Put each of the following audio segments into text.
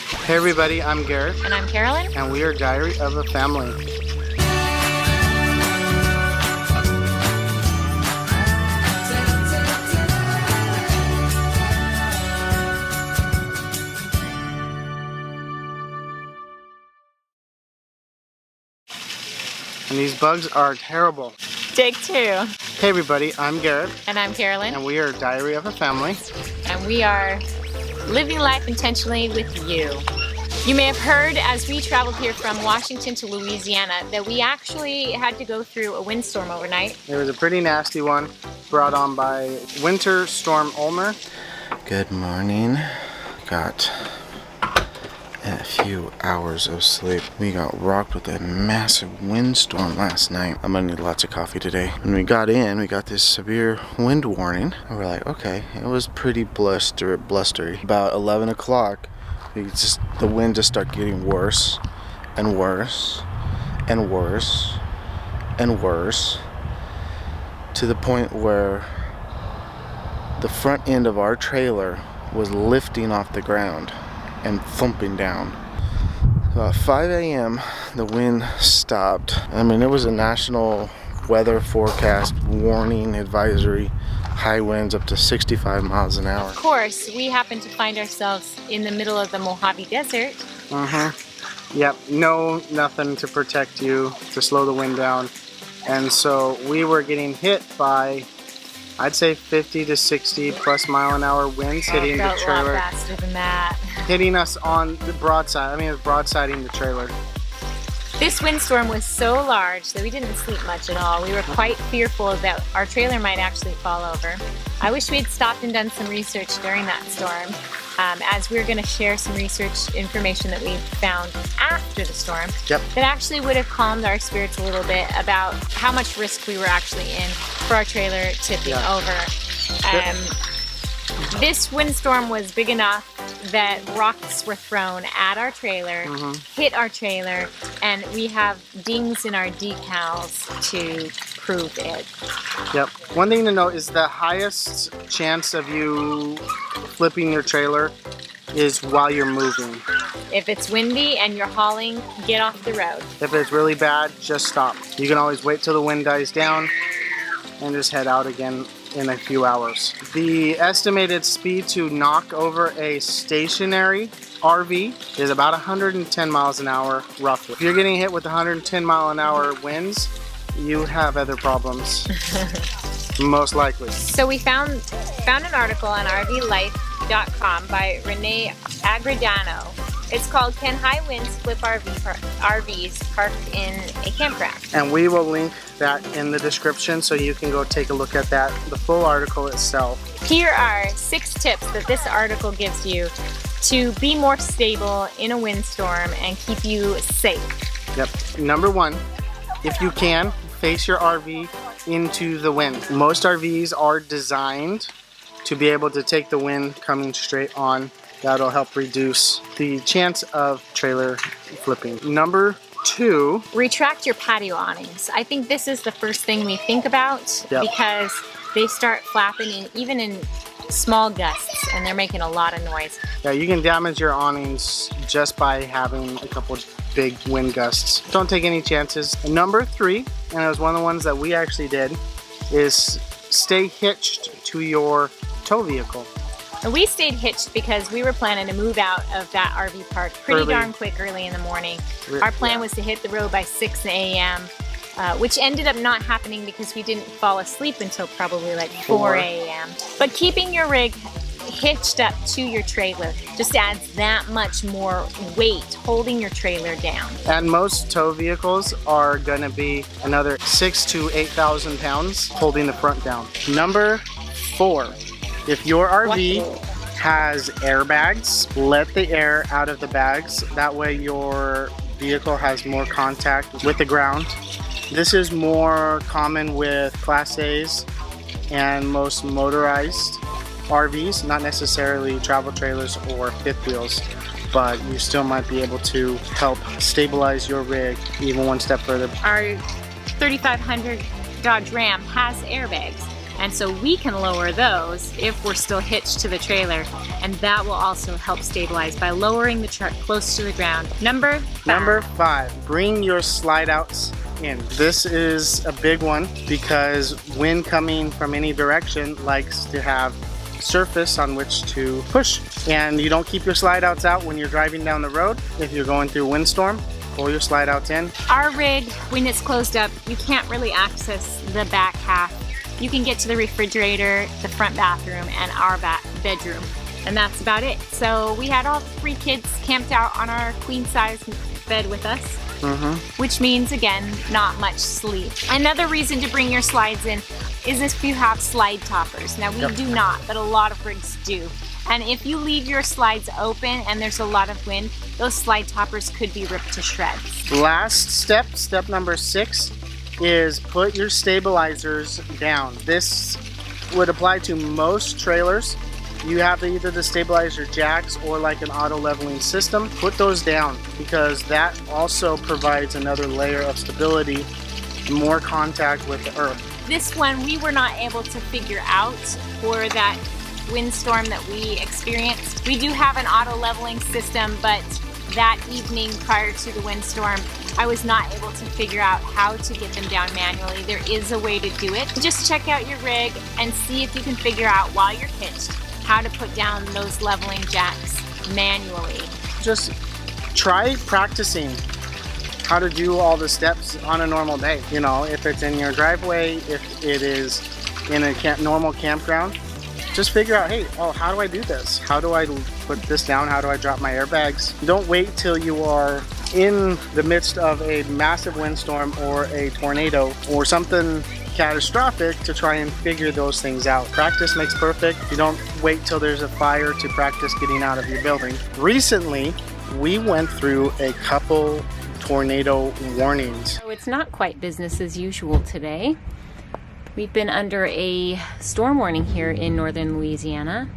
Hey everybody, I'm Garrett. And I'm Carolyn. And we are Diary of a Family. And these bugs are terrible. Take two. Hey everybody, I'm Garrett. And I'm Carolyn. And we are Diary of a Family. And we are living life intentionally with you. You may have heard as we traveled here from Washington to Louisiana that we actually had to go through a windstorm overnight. It was a pretty nasty one brought on by Winter Storm Ulmer. Good morning. Got a few hours of sleep. We got rocked with a massive windstorm last night. I'm gonna need lots of coffee today. When we got in, we got this severe wind warning. And we're like, okay, it was pretty blustery. About 11 o'clock, the wind just started getting worse and worse and worse and worse, to the point where the front end of our trailer was lifting off the ground and thumping down. About 5 a.m. the wind stopped. I mean, it was a national weather forecast warning advisory, high winds up to 65 miles an hour. Of course, we happened to find ourselves in the middle of the Mojave Desert. Yep, nothing to protect you, to slow the wind down. And so we were getting hit by, I'd say 50 to 60 plus mile an hour winds hitting the trailer. A lot faster than that. Hitting us on the broadside. I mean, it was broadsiding the trailer. This windstorm was so large that we didn't sleep much at all. We were quite fearful that our trailer might actually fall over. I wish we had stopped and done some research during that storm, as we're going to share some research information that we found after the storm that actually would have calmed our spirits a little bit about how much risk we were actually in for our trailer tipping over. This windstorm was big enough that rocks were thrown at our trailer, hit our trailer, and we have dings in our decals to prove it. Yep. One thing to note is the highest chance of you flipping your trailer is while you're moving. If it's windy and you're hauling, get off the road. If it's really bad, just stop. You can always wait till the wind dies down and just head out again in a few hours. The estimated speed to knock over a stationary RV is about 110 miles an hour, roughly. If you're getting hit with 110 mile an hour winds, you have other problems, most likely. So we found an article on RVlife.com by Renee Agredano. It's called "Can High Winds Flip RVs Parked in a Campground?" And we will link that in the description so you can go take a look at that, the full article itself. Here are 6 tips that this article gives you to be more stable in a windstorm and keep you safe. Yep. Number 1, if you can, face your RV into the wind. Most RVs are designed to be able to take the wind coming straight on. That'll help reduce the chance of trailer flipping. Number 2, retract your patio awnings. I think this is the first thing we think about because they start flapping even in small gusts, and they're making a lot of noise. Yeah, you can damage your awnings just by having a couple big wind gusts. Don't take any chances. And number 3, and it was one of the ones that we actually did, is stay hitched to your tow vehicle. And we stayed hitched because we were planning to move out of that RV park pretty darn quick early in the morning. Our plan was to hit the road by 6 a.m., which ended up not happening because we didn't fall asleep until probably like 4 a.m. But keeping your rig hitched up to your trailer just adds that much more weight holding your trailer down. And most tow vehicles are going to be another 6,000 to 8,000 pounds holding the front down. Number 4. If your RV has airbags, let the air out of the bags. That way your vehicle has more contact with the ground. This is more common with Class A's and most motorized RVs, not necessarily travel trailers or fifth wheels, but you still might be able to help stabilize your rig even one step further. Our 3500 Dodge Ram has airbags, And so we can lower those if we're still hitched to the trailer, and that will also help stabilize by lowering the truck close to the ground. Number five, bring your slide outs in. This is a big one because wind coming from any direction likes to have surface on which to push, and you don't keep your slide outs out when you're driving down the road. If you're going through a windstorm, pull your slide outs in. Our rig, when it's closed up, you can't really access the back half. You can get to the refrigerator, the front bathroom, and our bedroom, and that's about it. So we had all 3 kids camped out on our queen size bed with us, which means, again, not much sleep. Another reason to bring your slides in is if you have slide toppers. Now we do not, but a lot of rigs do. And if you leave your slides open and there's a lot of wind, those slide toppers could be ripped to shreds. Last step, step number 6, is put your stabilizers down. This would apply to most trailers. You have either the stabilizer jacks or like an auto leveling system. Put those down because that also provides another layer of stability, more contact with the earth. This one we were not able to figure out for that windstorm that we experienced. We do have an auto leveling system, but that evening prior to the windstorm, I was not able to figure out how to get them down manually. There is a way to do it. Just check out your rig and see if you can figure out while you're hitched how to put down those leveling jacks manually. Just try practicing how to do all the steps on a normal day. You know, if it's in your driveway, if it is in a normal campground, just figure out, hey, oh, how do I do this? How do I put this down? How do I drop my airbags? Don't wait till you are in the midst of a massive windstorm or a tornado or something catastrophic to try and figure those things out. Practice makes perfect. You don't wait till there's a fire to practice getting out of your building. Recently, we went through a couple tornado warnings. So it's not quite business as usual today. We've been under a storm warning here in northern Louisiana,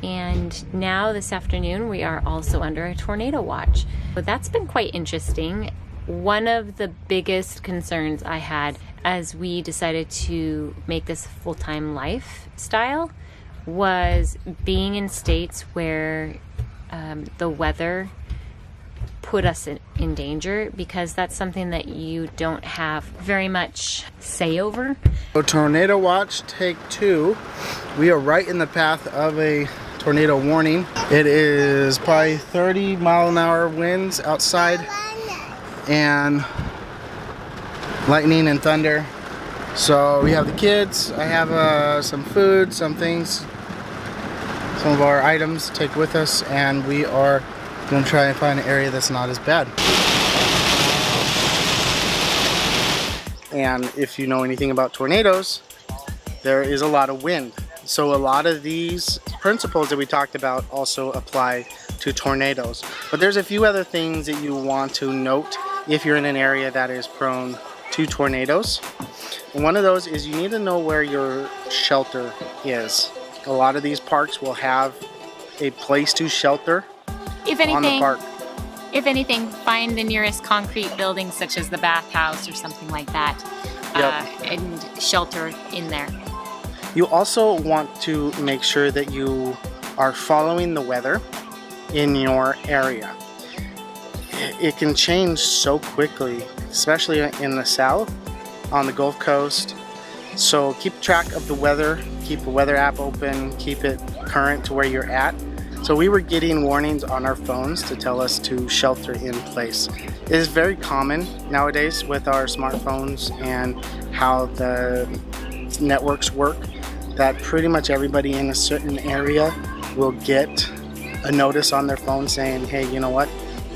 and now this afternoon we are also under a tornado watch. But that's been quite interesting. One of the biggest concerns I had as we decided to make this full-time lifestyle was being in states where the weather put us in danger, because that's something that you don't have very much say over. So tornado watch take 2. We are right in the path of a tornado warning. It is probably 30-mile-an-hour winds outside and lightning and thunder. So we have the kids. I have some food, some things, some of our items to take with us, and we are going to try and find an area that's not as bad. And if you know anything about tornadoes, there is a lot of wind. So a lot of these principles that we talked about also apply to tornadoes. But there's a few other things that you want to note if you're in an area that is prone to tornadoes. And one of those is you need to know where your shelter is. A lot of these parks will have a place to shelter on the park. If anything, find the nearest concrete building, such as the bathhouse or something like that, and shelter in there. You also want to make sure that you are following the weather in your area. It can change so quickly, especially in the south, on the Gulf Coast. So keep track of the weather, keep a weather app open, keep it current to where you're at. So we were getting warnings on our phones to tell us to shelter in place. It is very common nowadays with our smartphones and how the networks work, that pretty much everybody in a certain area will get a notice on their phone saying, hey, you know what?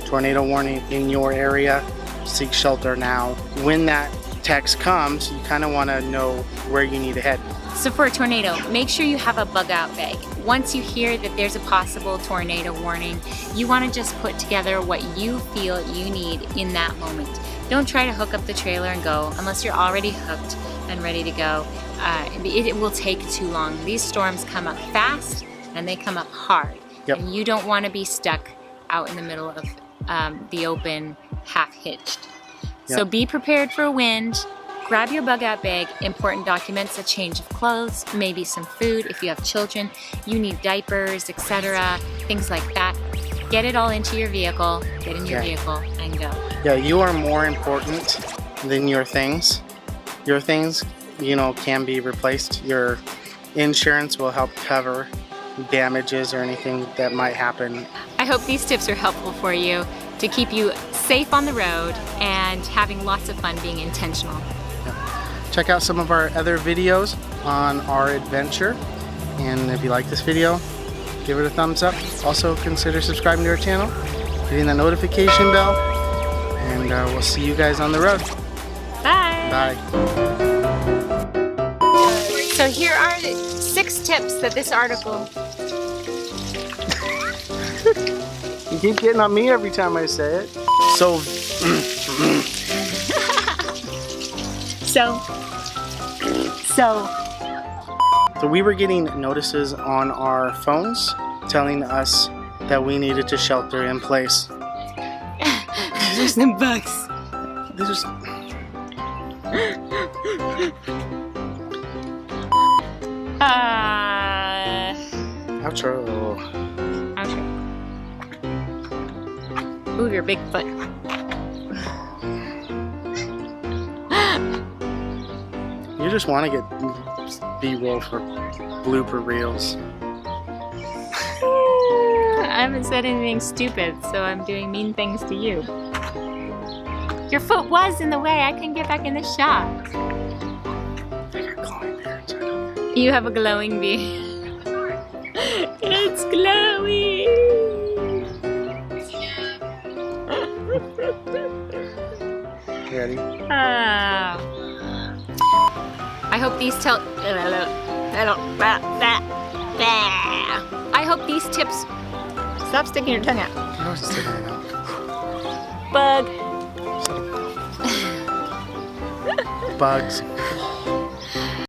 Tornado warning in your area, seek shelter now. When that text comes, you kind of want to know where you need to head. So for a tornado, make sure you have a bug out bag. Once you hear that there's a possible tornado warning, you want to just put together what you feel you need in that moment. Don't try to hook up the trailer and go unless you're already hooked and ready to go. It will take too long. These storms come up fast and they come up hard. Yep. And you don't want to be stuck out in the middle of the open, half hitched. So be prepared for wind, Grab your bug out bag, important documents, a change of clothes, maybe some food. If you have children, you need diapers, etc., things like that. Get it all into your vehicle, get in your vehicle, and go. Yeah, you are more important than your things. Your things, you know, can be replaced. Your insurance will help cover damages or anything that might happen. I hope these tips are helpful for you to keep you safe on the road and having lots of fun being intentional. Check out some of our other videos on our adventure, and if you like this video, give it a thumbs up. Also consider subscribing to our channel, hitting the notification bell, and we'll see you guys on the road. Bye! Bye. So here are 6 tips that this article... You keep getting on me every time I say it. So we were getting notices on our phones telling us that we needed to shelter in place. There's some bugs. There's outro. Outro. Move your big foot. You just want to get B-roll for blooper reels. I haven't said anything stupid, so I'm doing mean things to you. Your foot was in the way. I couldn't get back in the shop. I got glowing beards. I don't know. You have a glowing beard. It's glowing. Ready? I hope these I hope these tips. Stop sticking your tongue out. I was sticking it out. Bug. Bugs.